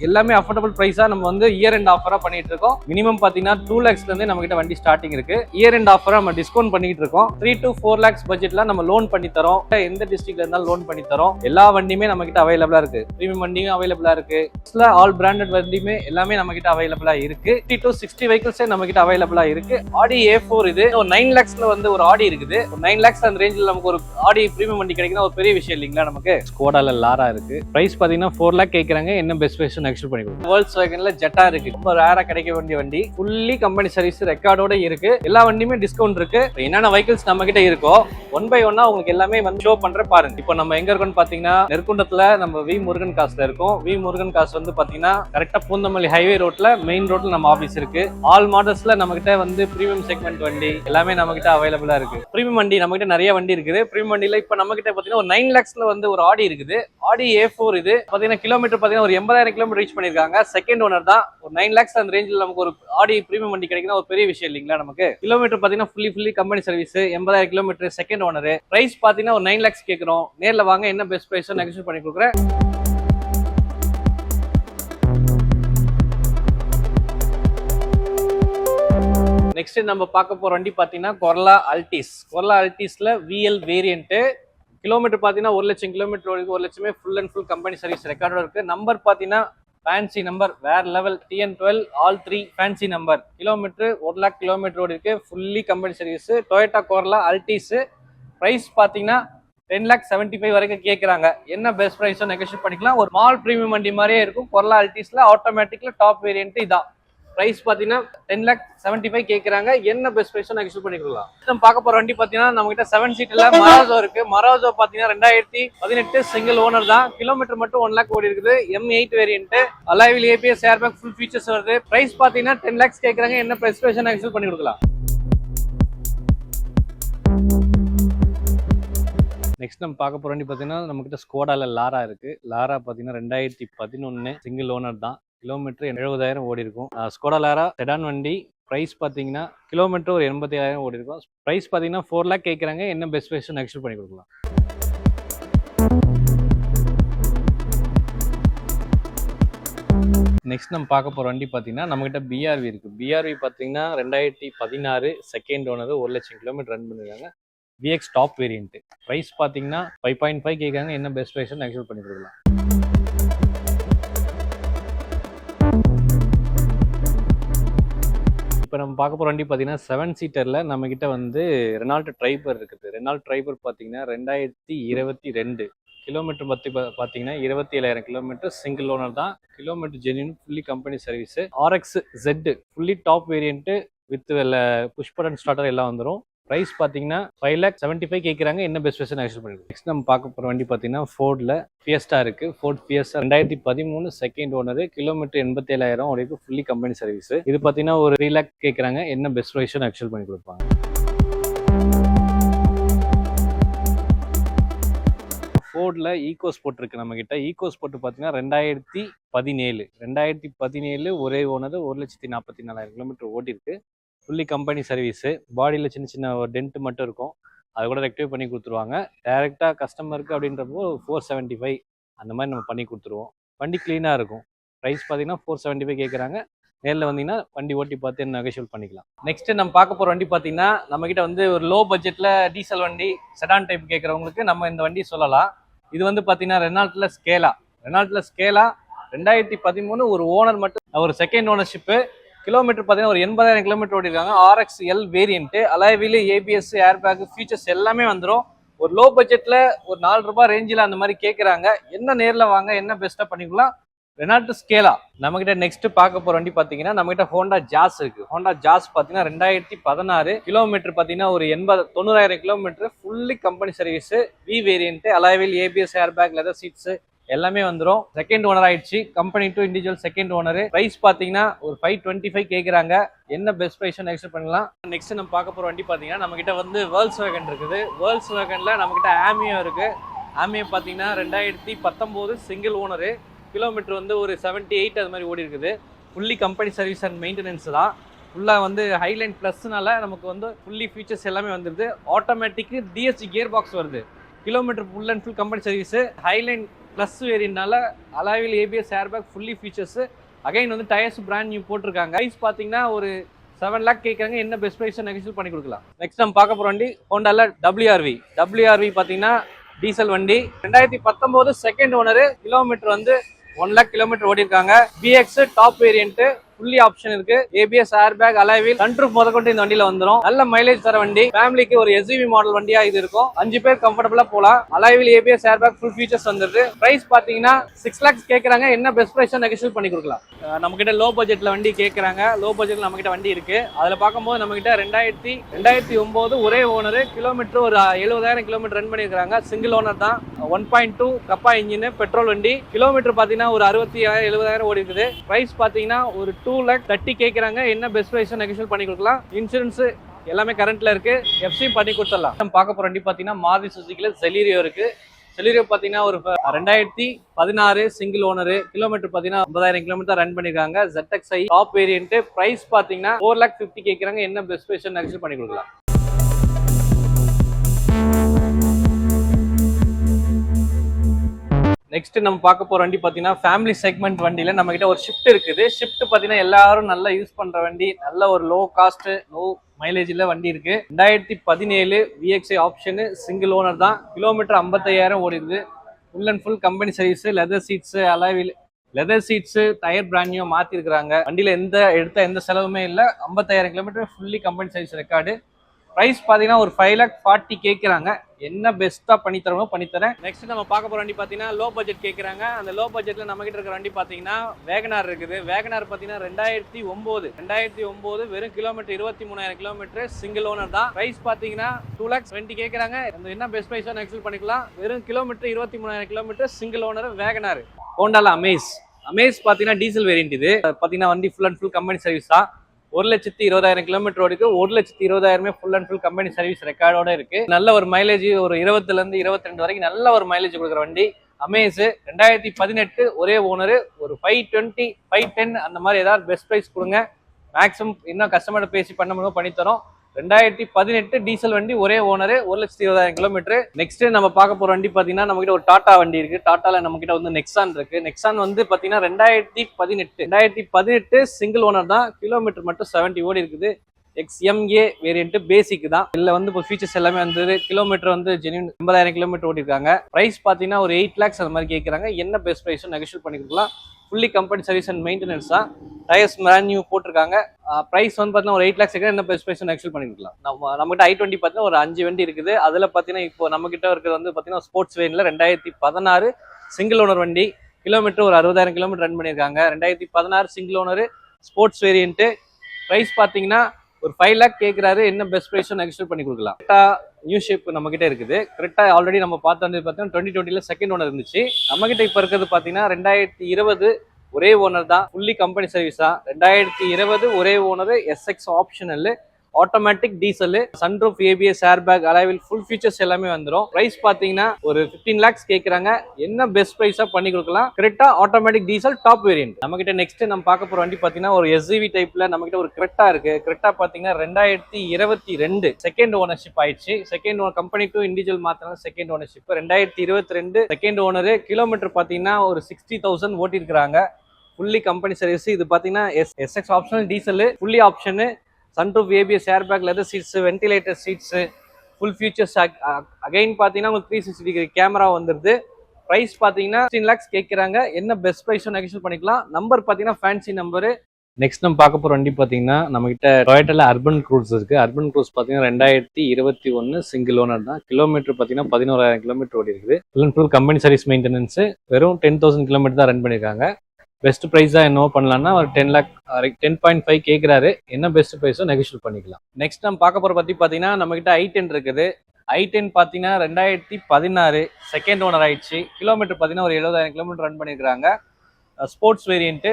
எல்லாமே அஃபோர்டபுள் பிரைஸா நம்ம வந்து இயர் எண்ட் ஆஃபரா பண்ணிட்டு இருக்கோம். மினிமம் பாத்தீங்கன்னா 2 lakhsல இருந்து நம்ம கிட்ட வண்டி ஸ்டார்டிங் இருக்கு. இயர் எண்ட் ஆஃபரா நம்ம டிஸ்கவுண்ட் பண்ணிட்டு இருக்கோம். 3 to 4 lakhs பட்ஜெட்ல நம்ம லோன் பண்ணி தரோம். எந்த டிஸ்ட்ரிக்ட்ல இருந்தாலும் லோன் பண்ணி தரோம். எல்லா வண்டியுமே நம்ம கிட்ட அவைலபிளா இருக்கு. பிரீமியம் வண்டியும் அவைலபிளா இருக்கு. ஆல் பிராண்டட் வண்டியுமே எல்லாமே நம்ம கிட்ட அவைலபிளா இருக்கு. 50 to 60 vehicles நம்ம கிட்ட அவைலபிளா இருக்கு. ஆடி A4 இது 9 lakhsல வந்து ஒரு ஆடி இருக்குது. 9 lakhs அந்த ரேஞ்சில் நமக்கு ஒரு ஆடி பிரீமியம் வண்டி கிடைக்குன்னா ஒரு பெரிய விஷயம் இல்லைங்களா நமக்கு. ஸ்கோடால லாரா இருக்கு. பிரைஸ் பாத்தீங்கன்னா 4 lakh கேக்குறாங்க. என்ன பெஸ்ட் பிரைஸ் நெக்ஸ்ட் பண்ணி கொடுக்கும். Volkswagenல ஜெட்டா இருக்கு. ரொம்ப ரேரா கிடைக்க வேண்டிய வண்டி. ஃபுல்லி கம்பெனி சர்வீஸ் ரெக்கார்டோட இருக்கு. எல்லா வண்டியுமே டிஸ்கவுண்ட் இருக்கு. என்னென்ன வெஹிக்கிள்ஸ் நம்ம கிட்ட இருக்கோ ஒன் பை ஒன்னா உங்களுக்கு எல்லாமே வந்து ஷோ பண்றேன் பாருங்க. இப்போ நம்ம எங்க இருக்கோம்னு பாத்தீங்கன்னா நெற்குண்டத்துல நம்ம வி முருகன் காசுல இருக்கோம். வி முருகன் காசு வந்து பாத்தீங்கன்னா கரெக்டா பூந்தமல்லி ஹைவே ரோட்ல மெயின் ரோட்ல நம்ம ஆபீஸ் இருக்கு. ஆல் மாடல்ஸ்ல நம்ம கிட்ட வந்து பிரீமியம் செக்மெண்ட் வண்டி எல்லாமே நம்ம கிட்ட அவைலபிளா இருக்கு. பிரீமியம் வண்டி நம்ம கிட்ட நிறைய வண்டி இருக்குது. பிரீமியம் வண்டியில இப்ப நம்ம கிட்ட பாத்தீங்கன்னா ஒரு 9 lakhsல வந்து ஒரு ஆடி இருக்குது. ஆடி A4 இது பாத்தீங்கன்னா கிலோமீட்டர் பாத்தீங்கன்னா ஒரு 80,000 கிலோமீட்டர் ரீச் பண்ணிருக்காங்க. செகண்ட் ஓனர் தான். ஒரு 9 lakhs அந்த ரேஞ்சில் நமக்கு ஒரு ஆடி பிரீமியம் வண்டி கிடைக்குன்னா ஒரு பெரிய விஷயம் இல்லைங்களா நமக்கு. கிலோமீட்டர் பாத்தீங்கன்னா fully company service 80,000 kilometre second owner. Price பாத்தீங்கன்னா ஒரு 9 lakhs கேட்கிறோம். நேர்ல வாங்க என்ன பெஸ்ட் பிரைஸ் நெகோஷியேட் பண்ணி கொடுக்குறேன். நெக்ஸ்ட் நம்ம பார்க்க போற வண்டி பாத்தீங்கன்னா கொர்லா அல்டிஸ். கொர்லா அல்டிஸ்ல VL வேரியன்ட். கிலோமீட்டர் பாத்தீங்கன்னா 1 லட்சம் கிலோமீட்டர் ஓடி 1 லட்சமே full and full company service ரெக்கார்டோட இருக்கு. நம்பர் பாத்தீங்கன்னா ஃபேன்சி நம்பர் வேற level TN12 all 3 fancy number. Kilometre 1 lakh kilometre ஓடி இருக்கு. Fully company service. Toyota Corolla Altis. Price பாத்தீங்கன்னா 10,75,000 வரைக்கும் கேட்கறாங்க. என்ன பெஸ்ட் பிரைஸோ நெகோஷியேட் பண்ணிக்கலாம். ஒரு மால் பிரீமியம் வண்டி மாதிரியே இருக்கும். கொர்லா அல்டிஸ்ல ஆட்டோமேட்டிக்ல டாப் வேரியன்ட் இதான். பிரைஸ் பாத்தீங்கன்னா 10,75,000 கேட்கறாங்க. என்ன பெஸ்ட் பிரைஸோ நெகோஷியேட் பண்ணிக்கலாம். நம்ம பார்க்க போற வண்டி பாத்தீங்கன்னா நம்ம கிட்ட 7 சீட்ல மராசோ இருக்கு. மராசோ பாத்தீங்கன்னா 2018 சிங்கிள் ஓனர் தான். கிலோமீட்டர் மட்டும் 1 lakh ஓடி இருக்குது. M8 variant. Alloy wheel ABS airbag full features வருது. பிரைஸ் பாத்தீங்கன்னா 10 lakhs கேட்கறாங்க. என்ன பெஸ்ட் பிரைஸோ நெகோஷியேட் பண்ணி கொடுக்கலாம். நெக்ஸ்ட் நம்ம பார்க்க போற வண்டி பாத்தீங்கன்னா நம்ம கிட்ட ஸ்கோடால லாரா இருக்கு. லாரா பாத்தீங்கன்னா 2011 சிங்கிள் ஓனர் தான். கிலோமீட்டர் 70,000 ஓடி இருக்கும். ஸ்கோடா லாரா செடான் வண்டி. பிரைஸ் பாத்தீங்கன்னா கிலோமீட்டர் ஒரு 87,000 ஓடி இருக்கும். பிரைஸ் பாத்தீங்கன்னா 4 lakh கேட்கறாங்க. என்ன பெஸ்ட் பிரைஸ் நெக்ஸ்ட் பண்ணி கொடுக்கலாம். நெக்ஸ்ட் நம்ம பார்க்க போற வண்டி பாத்தீங்கன்னா நம்ம கிட்ட BRV இருக்கு. BRV பாத்தீங்கன்னா 2016 செகண்ட் ஓனர் 1 லட்சம் கிலோமீட்டர் ரன் பண்ணிருக்காங்க. VX top variant. பிரைஸ் பாத்தீங்கன்னா 5.5 கேட்கறாங்க. என்ன பெஸ்ட் பிரைஸ் நெக்ஸ்ட் பண்ணி கொடுக்கலாம். இப்போ நம்ம பார்க்க போகிற வண்டி பார்த்தீங்கன்னா 7 சீட்டரில் நம்ம கிட்ட வந்து ரெனால்ட் ட்ரைபர் இருக்குது. ரெனால்ட் ட்ரைபர் பார்த்தீங்கன்னா 2022 கிலோமீட்டர் பார்த்தீங்கன்னா 27,000 கிலோமீட்டர் சிங்கிள் ஓனர் தான். Kilometre genuine fully company service. RX Z fully top variant with push button starter எல்லாம் வந்துடும். பிரைஸ் பார்த்தீங்கன்னா 5,75,000 கேட்குறாங்க. என்ன பெஸ்ட் பிரைஸ் நெக்ஸ்ட் பண்ணிடுவோம். நெக்ஸ்ட் நம்ம பார்க்க போகிற வண்டி பார்த்தீங்கன்னா ஃபோர்டில் ஃபியஸ்டா இருக்கு. Ford Fiesta 2013 second owner. Kilometre 87,000 ஓடிக்கு ஃபுல்லி கம்பெனி சர்வீஸ். இது பார்த்தீங்கன்னா ஒரு 3 lakh கேட்குறாங்க. என்ன பெஸ்ட் பிரைஸ் நெக்ஸ்ட் பண்ணி கொடுப்பாங்க. ஃபோர்டில் ஈகோ ஸ்போர்ட் இருக்கு நம்ம கிட்ட. ஈகோ ஸ்போர்ட் பார்த்தீங்கன்னா 2017 ஒரே ஓனர் 1,44,000 கிலோமீட்டர் ஓடி இருக்கு. Fully company service. பாடியில் சின்ன ஒரு டென்ட் மட்டும் இருக்கும். அதை கூட ரெக்டிவ் பண்ணி கொடுத்துருவாங்க. டைரெக்டாக கஸ்டமருக்கு அப்படின்றப்போ 475 அந்த மாதிரி நம்ம பண்ணி கொடுத்துருவோம். வண்டி க்ளீனாக இருக்கும். ப்ரைஸ் பார்த்தீங்கன்னா 475 கேட்குறாங்க. நேரில் வந்தீங்கன்னா வண்டி ஓட்டி பார்த்து நெகோஷியேட் பண்ணிக்கலாம். நெக்ஸ்ட் நம்ம பார்க்க போகிற வண்டி பார்த்தீங்கன்னா நம்மக்கிட்ட வந்து ஒரு லோ பட்ஜெட்டில் டீசல் வண்டி செடான் டைப் கேட்குறவங்களுக்கு நம்ம இந்த வண்டி சொல்லலாம். இது வந்து பார்த்தீங்கன்னா ரெனால்ட்டில் ஸ்கேலா 2013 ஒரு ஓனர் மட்டும் ஒரு செகண்ட் ஓனர்ஷிப்பு. கிலோமீட்டர் பார்த்தீங்கன்னா ஒரு 80,000 கிலோமீட்டர் ஓடிருக்காங்க. RX L variant. Alloy wheel ABS airbag features எல்லாமே வந்துடும். ஒரு லோ பட்ஜெட்ல ஒரு 4 ரூபாய் ரேஞ்சில் அந்த மாதிரி கேட்குறாங்க. என்ன நேரில் வாங்க என்ன பெஸ்ட்டாக பண்ணிக்கலாம். ரெனால்ட் ஸ்கேலா நம்ம கிட்ட நெக்ஸ்ட் பார்க்க போற வண்டி பாத்தீங்கன்னா நம்ம கிட்ட ஹோண்டா ஜாஸ் இருக்கு. ஹோண்டா ஜாஸ் பாத்தீங்கன்னா 2016 கிலோமீட்டர் பாத்தீங்கன்னா ஒரு 90,000 kilometre fully company service. V variant. Alloy wheel ABS airbag leather seats எல்லாமே வந்துடும். செகண்ட் ஓனர் ஆயிடுச்சு. Company to individual second owner. Price பாத்தீங்கன்னா ஒரு 525 கேட்குறாங்க. என்ன பெஸ்ட் பிரைஸ் நெக்ஸ்ட் பண்ணலாம். நெக்ஸ்ட் நம்ம பார்க்க போற வண்டி பாத்தீங்கன்னா நம்ம கிட்ட வந்து Volkswagen இருக்குது. Volkswagenல நம்ம கிட்ட ஆமியோ இருக்கு. ஆமியோ பாத்தீங்கன்னா 2019 சிங்கிள் ஓனர். கிலோமீட்டர் வந்து ஒரு 78 அது மாதிரி ஓடி இருக்குது. Fully company service and maintenance தான். ஃபுல்லாக வந்து ஹைலைன் ப்ளஸ்னால நமக்கு வந்து ஃபுல்லி ஃபீச்சர்ஸ் எல்லாமே வந்துடுது. ஆட்டோமேட்டிக்கு DSG கியர் பாக்ஸ் வருது. Kilometre full and full company service. Highline plus வேரியன்ட்னால அலாயில் ஏபிஎஸ் ஏர்பேக் ஃபுல்லி ஃபீச்சர்ஸ். அகைன் வந்து டயர்ஸ் பிராண்ட் நியூ போட்டிருக்காங்க. ப்ரைஸ் பார்த்தீங்கன்னா ஒரு 7 lakh கேட்குறாங்க. என்ன பெஸ்ட் ப்ரைஸ் நெகோஷியேட் பண்ணி கொடுக்கலாம். நெக்ஸ்ட் நம்ம பார்க்க போகிற வண்டி ஹோண்டால WRV பார்த்தீங்கன்னா டீசல் வண்டி 2019 செகண்ட் ஓனர். கிலோமீட்டர் வந்து 1 lakh கிலோமீட்டர் ஓடி இருக்காங்க. BX top variant, fully option இருக்கு. ஏபிஎஸ் ஏர்பேக், அலாயில், சன்ரூஃப் முதற்கொண்டு இந்த வண்டியில வந்துரும். நல்ல மைலேஜ் தர வண்டி. ஃபேமிலிக்கு ஒரு SUV மாடல் வண்டியா இது இருக்கும். 5 பேர் கம்ஃபர்டபுளா போலாம். அலாயில், ஏபிஎஸ் ஏர்பேக், ஃபுல் ஃபீச்சர்ஸ் வந்துருது. பிரைஸ் பாத்தீங்கன்னா 6 lakhs கேக்குறாங்க. என்ன பெஸ்ட் பிரைஸ் நெகோஷியேட் பண்ணி கொடுக்கலாம். நம்ம கிட்ட லோ பட்ஜெட்ல வண்டி கேக்குறாங்க. லோ பட்ஜெட்ல நம்ம கிட்ட வண்டி இருக்கு. அதுல பார்க்கும்போது நம்ம கிட்ட 2009 ஒரே ஓனர். கிலோமீட்டர் ஒரு 70,000 கிலோமீட்டர் ரன் பண்ணிருக்காங்க. சிங்கிள் ஓனர் தான். 1.2 கப்பா இன்ஜின், பெட்ரோல் வண்டி. கிலோமீட்டர் பாத்தீங்கன்னா ஒரு 60,000 ஓடி இருக்குது. பிரைஸ் பாத்தீங்கன்னா ஒரு 2,30,000 கேட்குறாங்க. என்ன பெஸ்ட் ப்ரைஸ் நெகோஷியேட் பண்ணி கொடுக்கலாம். இன்சூரன்ஸ் எல்லாமே கரண்ட்ல இருக்கு. எஃப்சி பண்ணி கொடுத்துடலாம். நம்ம பார்க்க போற வண்டி பாத்தீங்கன்னா மாருதி சுசுகில செலீரியோ இருக்கு. செலீரியோ பாத்தீங்கன்னா ஒரு 2016 சிங்கிள் ஓனர். கிலோமீட்டர் பாத்தீங்கன்னா 50,000 கிலோமீட்டர் ரன் பண்ணிருக்காங்க. ZXi top variant. பிரைஸ் பாத்தீங்கன்னா 4,50,000 கேட்குறாங்க. என்ன பெஸ்ட் ப்ரைஸ் நெகோஷியேட் பண்ணி கொடுக்கலாம். நெக்ஸ்ட் நம்ம பார்க்க போற வண்டி பாத்தீங்கன்னா ஃபேமிலி செக்மெண்ட் வண்டியில நம்ம கிட்ட ஒரு ஷிஃப்ட் இருக்குது. ஷிஃப்ட் பாத்தீங்கன்னா எல்லாரும் நல்லா யூஸ் பண்ற வண்டி. நல்ல ஒரு லோ காஸ்ட், லோ மைலேஜ்ல வண்டி இருக்கு. 2017 VXi ஆப்ஷன், சிங்கிள் ஓனர் தான். கிலோமீட்டர் 55,000 ஓடி இருக்குது. Full and full company service. Leather seats, alloy wheel leather seats, tyre brand new மாத்தி இருக்காங்க. வண்டியில எந்த செலவுமே இல்லை. 55,000 kilometre fully company service record. Price பாத்தீங்கன்னா ஒரு 5,40,000 கேட்குறாங்க. என்ன பெஸ்ட்டா பண்ணி தரமோ பண்ணி தரேன். நெக்ஸ்ட் நம்ம பார்க்க போற வண்டி பாத்தீங்கன்னா லோ பட்ஜெட் கேட்குறாங்க. அந்த லோ பட்ஜெட்ல நம்ம கிட்ட இருக்கிற வண்டி பாத்தீங்கன்னா வேகனார் இருக்குது. வேகனார் பாத்தீங்கன்னா 2009 வெறும் கிலோமீட்டர் 23,000 கிலோமீட்டர், சிங்கிள் ஓனர் தான். பிரைஸ் பாத்தீங்கன்னா 2,20,000 கேட்குறாங்க. என்ன பெஸ்ட் பிரைஸா நெக்ஸ்ட் பண்ணிக்கலாம். வெறும் kilometre 23,000 kilometre, single owner WagonR. ஹோண்டால அமேஸ் பாத்தீங்கன்னா டீசல் வேரியன்ட். இது பாத்தீங்கன்னா வண்டி full and full company service தான். 1,20,000 கிலோமீட்டர் ஓடிக்கு. 1,20,000 full and full company service ரெக்கார்டோட இருக்கு. நல்ல ஒரு மைலேஜ், ஒரு 20 ல இருந்து 22 வரைக்கும் நல்ல ஒரு மைலேஜ் கொடுக்குற வண்டி அமேஸ். 2018 ஒரே ஓனர். ஒரு 520, 510 அந்த மாதிரி ஏதாவது பெஸ்ட் பிரைஸ் கொடுங்க. மேக்ஸிமம் இன்னும் கஸ்டமர் பேசி பண்ண முடியும் பண்ணி தரோம். 2018 டீசல் வண்டி, ஒரே ஓனர், 1,20,000 கிலோமீட்டர். நெக்ஸ்ட் நம்ம பார்க்க போற வண்டி பாத்தீங்கன்னா நம்ம கிட்ட ஒரு டாடா வண்டி இருக்கு. டாட்டால நம்ம கிட்ட வந்து நெக்ஸான் இருக்கு. நெக்ஸான் வந்து பாத்தீங்கன்னா 2018 சிங்கிள் ஓனர் தான். கிலோமீட்டர் மட்டும் 70 ஓடி இருக்குது. XMA வேரியன்ட் பேசிக் தான். இதுல வந்து இப்போ ஃபீச்சர்ஸ் எல்லாமே வந்து கிலோமீட்டர் வந்து ஜென்யூன் 50,000 கிலோமீட்டர் ஓடி இருக்காங்க. பிரைஸ் பாத்தீங்கன்னா ஒரு 8 lakhs அந்த மாதிரி கேட்கறாங்க. என்ன பெஸ்ட் பிரைஸும் நெகோஷியேட் பண்ணி கொடுக்கலாம். Fully company service and maintenance தான். டயர்ஸ் பிராண்ட் நியூ போட்டிருக்காங்க. பிரைஸ் வந்து பாத்தீங்கன்னா ஒரு 8 lakhs என்ன பெஸ்ட் பிரைஸ் நெக்ஸ்ட் பண்ணி கொடுக்கலாம். நம்ம கிட்ட i20 பாத்தீங்கன்னா ஒரு 5 வண்டி இருக்குது. அதுல பாத்தீங்கன்னா இப்போ நம்ம கிட்ட இருக்கிறது வந்து பாத்தீங்கன்னா ஸ்போர்ட்ஸ் வேரியன்ட்ல 2016 சிங்கிள் ஓனர் வண்டி. கிலோமீட்டர் ஒரு 60,000 கிலோமீட்டர் ரன் பண்ணிருக்காங்க. 2016 single owner sports variant. Price பாத்தீங்கன்னா ஒரு 5 lakh கேட்கிறாரு. என்ன பெஸ்ட் பிரைஸும் நெகோஷியேட் பண்ணி கொடுக்கலாம். கிரெட்டா நியூ ஷேப் நம்ம கிட்ட இருக்குது. கிரெட்டா ஆல்ரெடி நம்ம பார்த்து வந்து பார்த்தீங்கன்னா 2020 செகண்ட் ஓனர் இருந்துச்சு. நம்ம கிட்ட இப்ப இருக்கிறது பாத்தீங்கன்னா 2020 ஒரே ஓனர் தான். ஃபுல்லி கம்பெனி சர்வீஸ் தான். 2020 ஒரே owner. SX optional, automatic diesel, sunroof, ABS airbag, alloy wheel, full features எல்லாமே வந்துடும். பிரைஸ் பாத்தீங்கன்னா ஒரு 15 lakhs கேட்கறாங்க. என்ன பெஸ்ட் பிரைஸா பண்ணி கொடுக்கலாம். Creta automatic diesel top variant. நம்ம கிட்ட நெக்ஸ்ட் நம்ம பார்க்க போற வண்டி பாத்தீங்கன்னா ஒரு SUV டைப்ல நம்ம கிட்ட ஒரு கிரெட்டா இருக்கு. கிரெட்டா பாத்தீங்கன்னா 2022 செகண்ட் ஓனர்ஷிப் ஆயிடுச்சு. Second owner company to individual மாத்திரம் second ownership. 2022 second owner. Kilometre பாத்தீங்கன்னா ஒரு 60,000 ஓட்டி இருக்காங்க. Fully company service. இது பாத்தீங்கன்னா SX optional diesel, fully option, sunroof, ABS airbag, leather seats, ventilator seats, full features. Again பாத்தீங்கன்னா உங்களுக்கு 360 டிகிரி கேமரா வந்துருது. பிரைஸ் பாத்தீங்கன்னா 15 lakhs கேட்கறாங்க. என்ன பெஸ்ட் பிரைஸும் நெகோஷியேட் பண்ணிக்கலாம். நம்பர் பாத்தீங்கன்னா ஃபேன்சி நம்பர். நெக்ஸ்ட் நம்ம பார்க்க போற வண்டி பாத்தீங்கன்னா நம்ம கிட்ட டொயோட்டால அர்பன் க்ரூஸ் இருக்கு. அர்பன் க்ரூஸ் பாத்தீங்கன்னா 2021 சிங்கிள் ஓனர் தான். கிலோமீட்டர் பாத்தீங்கன்னா 11,000 கிலோமீட்டர் ஓடி இருக்குது. Full and full company service maintenance. வெறும் 10,000 கிலோமீட்டர் தான் ரன் பண்ணிருக்காங்க. பெஸ்ட் பிரைஸா என்னவோ பண்ணலாம்னா ஒரு 10 lakh 10.5 கேட்கிறாரு. என்ன பெஸ்ட் பிரைஸோ நெகோஷியேட் பண்ணிக்கலாம். நெக்ஸ்ட் நம்ம பார்க்க போற பத்தி பாத்தீங்கன்னா நம்ம கிட்ட i10 இருக்குது. i10 பாத்தீங்கன்னா 2016 செகண்ட் ஓனர் ஆயிடுச்சு. கிலோமீட்டர் பாத்தீங்கன்னா ஒரு 70,000 கிலோமீட்டர் ரன் பண்ணிருக்காங்க. Sports variant,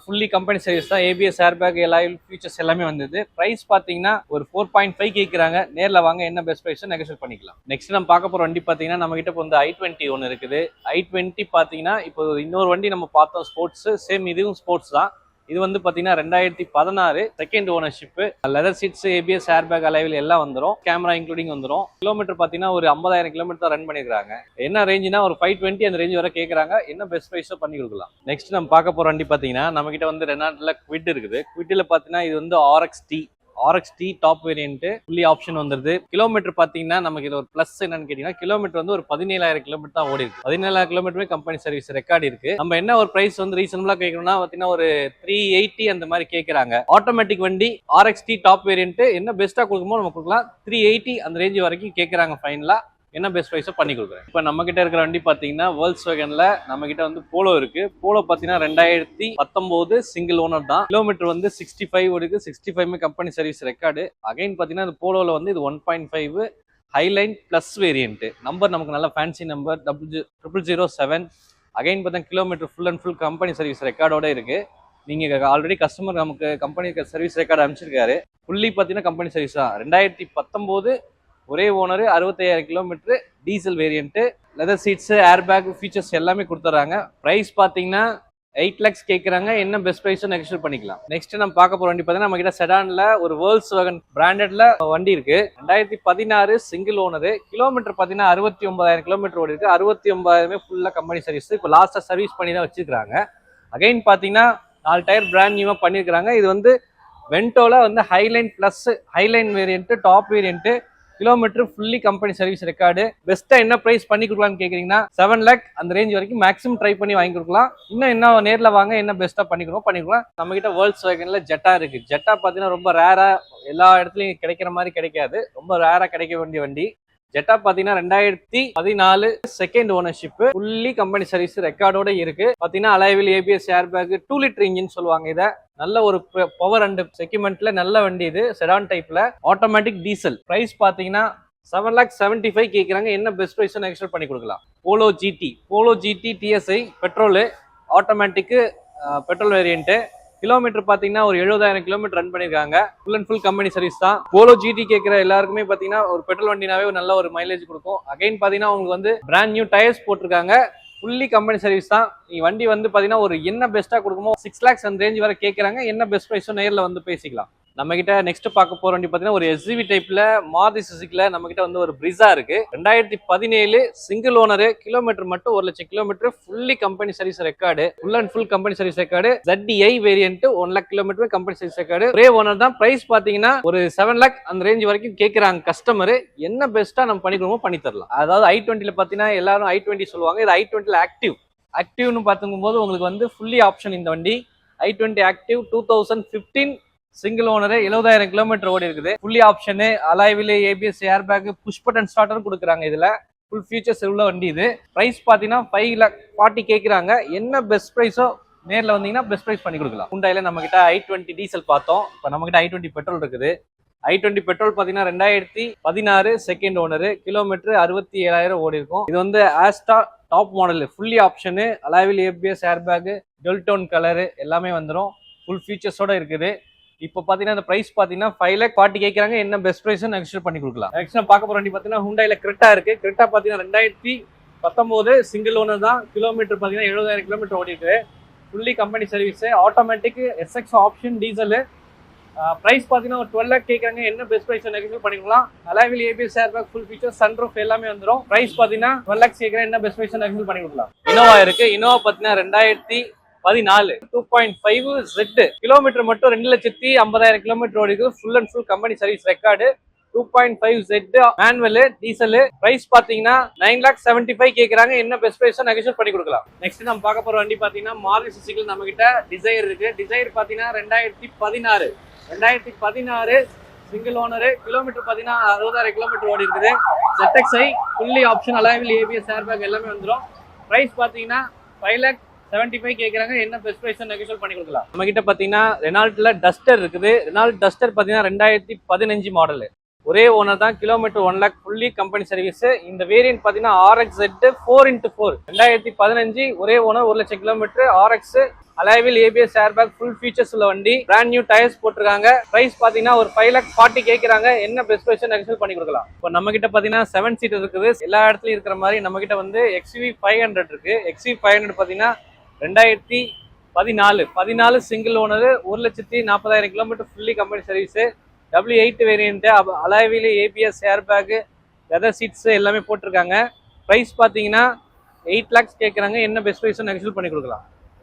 fully company service தான். ஏபிஎஸ் ஏர்பேக், அலாயில், ஃபீச்சர்ஸ் எல்லாமே வந்தது. பிரைஸ் பாத்தீங்கன்னா ஒரு 4.5 கேட்கறாங்க. நேர்ல வாங்க. என்ன பெஸ்ட் பிரைஸ் நெகோஷியேட் பண்ணிக்கலாம். நெக்ஸ்ட் நம்ம பார்க்க போற வண்டி பாத்தீங்கன்னா நம்ம கிட்ட இப்போ வந்து i20 ஒன்று இருக்குது. i20 பாத்தீங்கன்னா இப்போ இன்னொரு வண்டி நம்ம பார்த்தோம் ஸ்போர்ட்ஸ். சேம் இதுவும் ஸ்போர்ட்ஸ் தான். இது வந்து பாத்தீங்கன்னா 2016 second ownership, leather seats, ABS, air bag, alloy wheel எல்லாம் வந்துடும், கேமரா இன்க்ளூடிங் வந்துடும். கிலோமீட்டர் பாத்தீங்கன்னா ஒரு 50,000 கிலோமீட்டர் தான் ரன் பண்ணிருக்காங்க. என்ன ரேஞ்சுனா ஒரு 520 அந்த ரேஞ்ச் வரை கேட்கறாங்க. என்ன பெஸ்ட் பிரைஸோ பண்ணி கொடுக்கலாம். நெக்ஸ்ட் நம்ம பார்க்க போற வண்டி பாத்தீங்கன்னா நம்ம கிட்ட வந்து ரெனால்ட்ல குவிட் இருக்குது. குவிட்ல பாத்தீங்கன்னா இது வந்து RXT top variant, fully option வந்துருது. கிலோமீட்டர் பாத்தீங்கன்னா நமக்கு இது ஒரு பிளஸ் என்னன்னு கேட்டீங்கன்னா, கிலோமீட்டர் வந்து ஒரு 17,000 கிலோமீட்டர் தான் ஓடி இருக்கு. 17,000 கிலோமீட்டருமே கம்பெனி சர்வீஸ் ரெக்கார்டு இருக்கு. நம்ம என்ன ஒரு பிரைஸ் வந்து ரீசனபிளா கேட்கணும்னா பாத்தீங்கன்னா ஒரு 380 அந்த மாதிரி கேட்கறாங்க. ஆட்டோமேட்டிக் வண்டி RXT டாப் வேரியன்ட் என்ன பெஸ்டா கொடுக்குமோ நம்ம கொடுக்கலாம். 380 அந்த ரேஞ்ச் வரைக்கும் கேட்கறாங்க ஃபைனலா. என்ன பெஸ்ட் ப்ரைஸோ பண்ணி கொடுக்குறேன். இப்போ நம்ம கிட்ட இருக்கிற வண்டி பார்த்தீங்கன்னா Volkswagenல நம்ம கிட்ட வந்து போலோ இருக்கு. போலோ பார்த்தீங்கன்னா 2019 சிங்கிள் ஓனர் தான். கிலோமீட்டர் வந்து 65 இருக்கு. 65 கம்பெனி சர்வீஸ் ரெக்கார்டு. அகைன் பார்த்தீங்கன்னா இந்த போலோவில் வந்து இது 1.5 ஹைலைன் பிளஸ் வேரியன்ட். நம்பர் நமக்கு நல்ல ஃபேன்சி நம்பர் 007. அகைன் பார்த்தா kilometre full and full company service ரெக்கார்டோட இருக்கு. நீங்க ஆல்ரெடி கஸ்டமர் நமக்கு கம்பெனி சர்வீஸ் ரெக்கார்டு அனுப்பிச்சிருக்காரு. ஃபுல்லி பார்த்தீங்கன்னா கம்பெனி சர்வீஸ் தான். 2019 ஒரே owner, 65,000 kilometre, diesel variant, leather seats, air bag, features எல்லாமே கொடுத்துறாங்க. பிரைஸ் பாத்தீங்கன்னா 8 lakhs கேட்கறாங்க. என்ன பெஸ்ட் பிரைஸோ நெகோஷியேட் பண்ணிக்கலாம். நெக்ஸ்ட் நம்ம பார்க்க போற வண்டி பாத்தீங்கன்னா நம்ம கிட்ட செடான்ல ஒரு Volkswagen பிராண்டட்ல வண்டி இருக்கு. 2016 சிங்கிள் ஓனர். கிலோமீட்டர் பாத்தீங்கன்னா 69,000 கிலோமீட்டர் ஓடி இருக்கு. 69,000 ஃபுல்லா கம்பெனி சர்வீஸ். இப்போ லாஸ்டா சர்வீஸ் பண்ணி தான் வச்சிருக்காங்க. அகைன் பாத்தீங்கன்னா 4 டயர் பிராண்ட் நியூவா பண்ணிருக்காங்க. இது வந்து வென்டோல வந்து highline variant, top variant, kilometre fully company service record. பெஸ்ட்டா என்ன பிரைஸ் பண்ணி கொடுக்கலாம்னு கேக்குறீங்கன்னா 7 lakh அந்த ரேஞ்ச் வரைக்கும் மேக்ஸிமம் ட்ரை பண்ணி வாங்கி கொடுக்கலாம். இன்னும் என்ன நேர்ல வாங்க என்ன பெஸ்ட்டா பண்ணிக்கலாம். நம்ம கிட்ட Volkswagenல ஜெட்டா இருக்கு. ஜெட்டா பாத்தீங்கன்னா ரொம்ப ரேரா, எல்லா இடத்துலயும் கிடைக்கிற மாதிரி கிடைக்காது. ரொம்ப ரேரா கிடைக்க வேண்டிய வண்டி. ஜெட்டா பாத்தீங்கன்னா 2014 second ownership, fully company service ரெக்கார்டோட இருக்கு. பாத்தீங்கன்னா alloy wheel, ABS, air bag, 2 litre engine சொல்லுவாங்க. இதை நல்ல ஒரு பவர் அண்ட் செக்மெண்ட்ல நல்ல வண்டி இது. செடான் டைப்ல ஆட்டோமேட்டிக் டீசல். பிரைஸ் பாத்தீங்கன்னா 7,75,000 கேட்கறாங்க. என்ன பெஸ்ட் பிரைஸ் நெகோஷியேட் பண்ணி கொடுக்கலாம். Polo GT TSI petrol, automatic petrol variant. Kilometre பாத்தீங்கன்னா ஒரு 70,000 கிலோமீட்டர் ரன் பண்ணிருக்காங்க. Full and full company service தான். போலோ ஜிடி கேட்கிற எல்லாருக்குமே பாத்தீங்கன்னா ஒரு பெட்ரோல் வண்டினாவே ஒரு நல்ல ஒரு மைலேஜ் கொடுக்கும். அகைன் பாத்தீங்கன்னா உங்களுக்கு வந்து பிராண்ட் நியூ டயர்ஸ் போட்டிருக்காங்க. ஃபுல்லி கம்பெனி சர்வீஸ் தான். நீங்க வண்டி வந்து பாத்தீங்கன்னா ஒரு என்ன பெஸ்ட்டா கொடுக்குமோ 6 lakhs அந்த ரேஞ்ச் வரை கேட்கறாங்க. என்ன பெஸ்ட் பிரைஸோ நேர்ல வந்து பேசிக்கலாம். நம்ம கிட்ட நெக்ஸ்ட் பார்க்க போற வண்டி பாத்தீங்கன்னா ஒரு SUV டைப்ல மாருதி சுசுகில நம்ம கிட்ட வந்து ஒரு பிரிசா இருக்கு. 2017 சிங்கிள் ஓனர். கிலோமீட்டர் மட்டும் 1 லட்சம் kilometre, fully company service record, full and full company service record. ZDI variant 1 lakh kilometre company service record. ஒரே ஓனர் தான். பிரைஸ் பாத்தீங்கன்னா ஒரு 7 lakh அந்த ரேஞ்ச் வரைக்கும் கேட்கறாங்க கஸ்டமர். என்ன பெஸ்ட்டா நம்ம பண்ணிக்கிறோமோ பண்ணி தரலாம். அதாவது i20ல பாத்தீங்கன்னா எல்லாரும் i20 சொல்லுவாங்க. இது i20ல ஆக்டிவ்னு பார்த்துக்கும்போது உங்களுக்கு வந்து ஃபுல்லி ஆப்ஷன் இந்த வண்டி. i20 active 2015 single owner, 70,000 kilometre ஓடி இருக்குது. Fully option, alloy wheel, ABS, air bag, push button starter கொடுக்குறாங்க. இதுல ஃபுல் ஃபீச்சர்ஸ் உள்ள வண்டி இது. பிரைஸ் பாத்தீங்கன்னா 5,40,000 கேட்கறாங்க. என்ன பெஸ்ட் பிரைஸோ நேர்ல வந்தீங்கன்னா பெஸ்ட் பிரைஸ் பண்ணி கொடுக்கலாம். ஹுண்டாயில நம்ம கிட்ட i20 டீசல் பார்த்தோம். இப்போ நம்ம கிட்ட i20 பெட்ரோல் இருக்குது. i20 பெட்ரோல் பாத்தீங்கன்னா 2016 செகண்ட் ஓனர். கிலோமீட்டர் 67,000 ஓடி இருக்கும். இது வந்து Asta top model, fully option, alloy wheel, ABS, air bag, dual tone colour எல்லாமே வந்துடும். ஃபுல் ஃபீச்சர்ஸோட இருக்குது. இப்போ பாத்தீங்கன்னா இந்த பிரைஸ் பாத்தீங்கன்னா 5,40,000 கேட்கறாங்க. என்ன பெஸ்ட் பிரைஸ் நெகோஷியேட் பண்ணி கொடுக்கலாம். நெக்ஸ்ட் பார்க்க போற வண்டி பாத்தீங்கன்னா ஹுண்டாயில கிரெட்டா இருக்கு. கிரெட்டா பாத்தீங்கன்னா 2019 சிங்கிள் ஓனர் தான். கிலோமீட்டர் பாத்தீங்கன்னா 70,000 கிலோமீட்டர் ஓடி இருக்கு. Fully company service, automatic, SX option, diesel. Price பாத்தீங்கன்னா ஒரு 12 lakh கேட்கறாங்க. என்ன பெஸ்ட் பிரைஸ் நெகோஷியேட் பண்ணிக்கலாம். Alloy wheel, ABS, air bag, full feature, sunroof எல்லாமே வந்துடும். பிரைஸ் பாத்தீங்கன்னா 12 lakhs கேட்கறாங்க. என்ன பெஸ்ட் பிரைஸ் நெகோஷியேட் பண்ணி கொடுக்கலாம். இனோவா இருக்கு. இனோவா பாத்தீங்கன்னா 2014 2.5 Z. கிலோமீட்டர் மட்டும் 2,50,000 கிலோமீட்டர் ஓடிக்கு. Full and full company service record. 2.5 Z manual, diesel. Price பாத்தீங்கன்னா 9,75,000 கேட்கறாங்க. என்ன பெஸ்ட் பிரைஸ் நெகோஷியேட் பண்ணி கொடுக்கலாம். நெக்ஸ்ட் நம்ம பார்க்க போற வண்டி பாத்தீங்கன்னா மாருதி சுசுகி நம்ம கிட்ட டிசைர் இருக்கு. டிசைர் பாத்தீங்கன்னா 2016 சிங்கிள் ஓனர். கிலோமீட்டர் பாத்தீங்கன்னா 60,000 கிலோமீட்டர் ஓடி இருக்குது. ZXi fully option, alloy wheel, ABS, air bag எல்லாமே வந்துடும். பிரைஸ் பாத்தீங்கன்னா 5,75,000 கேட்கறாங்க. என்ன பெஸ்ட் பிரைஸ் நெகோஷியேட் பண்ணி கொடுக்கலாம். நம்ம கிட்ட பாத்தீங்கன்னா ரெனால்ட்ல டஸ்டர் இருக்குது. ரெனால்ட் டஸ்டர் பாத்தீங்கன்னா 2015 மாடல். ஒரே ஓனர் தான். Kilometre 1 lakh, fully company service. இந்த வேரியன்ட் பாத்தீங்கன்னா RXZ 4x4. 2015 ஒரே ஓனர், 1 லட்சம் kilometre, RX, alloy wheel, ABS, air bag, full features உள்ள வண்டி. பிராண்ட் நியூ டயர்ஸ் போட்டிருக்காங்க. பிரைஸ் பாத்தீங்கன்னா ஒரு 5,40,000 கேட்கறாங்க. என்ன பெஸ்ட் பிரைஸ் நெகோஷியேட் பண்ணி கொடுக்கலாம். இப்போ நம்ம கிட்ட பாத்தீங்கன்னா 7 சீட்டர் இருக்குது. எல்லா இடத்துலயும் இருக்கிற மாதிரி நம்ம கிட்ட வந்து XUV 500 இருக்கு. XUV 500 பாத்தீங்கன்னா 14 single owner, 1,40,000 kilometre fully company service, W8 variant, alloy wheel, ABS, air back, leather seats எல்லாமே போட்டிருக்காங்க. ப்ரைஸ் பார்த்தீங்கன்னா 8 lakhs கேட்குறாங்க. என்ன பெஸ்ட் ப்ரைஸ் நெகோஷியேட் பண்ணி கொடுக்கலாம்.